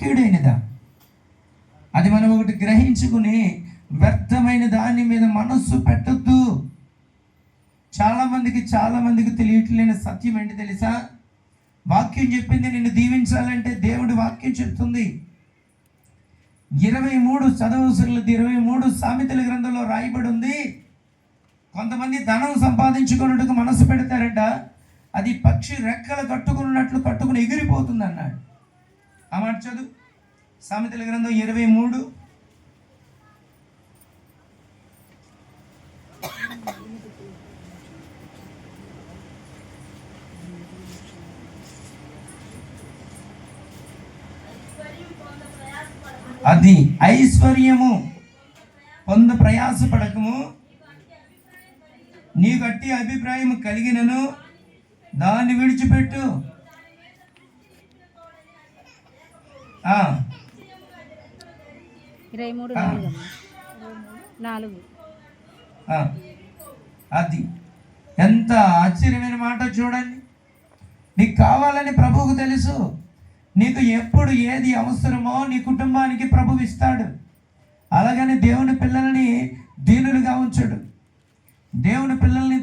కీడైనదా? అది మనం ఒకటి గ్రహించుకుని వ్యర్థమైన దాని మీద మనస్సు పెట్టద్దు. చాలామందికి తెలియట్లేని సత్యం ఏంటి తెలుసా? వాక్యం చెప్పింది నిన్ను దీవించాలంటే దేవుడి వాక్యం చెప్తుంది. 23 చదవసరులు 23 సామెతల గ్రంథంలో రాయబడి ఉంది. కొంతమంది ధనం సంపాదించుకున్నట్టుకు మనసు పెడతారట, అది పక్షి రెక్కలు కట్టుకున్నట్లు కట్టుకుని ఎగిరిపోతుంది అన్నాడు. ఆ మాట చదువు. సామెతల గ్రంథం 23. అది ఐశ్వర్యము పొంద ప్రయాసపడకము, నీకు అట్టి అభిప్రాయం కలిగినను దాన్ని విడిచిపెట్టు. అది ఎంత ఆశ్చర్యమైన మాట చూడండి. నీకు కావాలని ప్రభువుకు తెలుసు. నీకు ఎప్పుడు ఏది అవసరమో నీ కుటుంబానికి ప్రభువు ఇస్తాడు. అలాగని దేవుని పిల్లల్ని దీనులుగా ఉంచడు. దేవుని పిల్లల్ని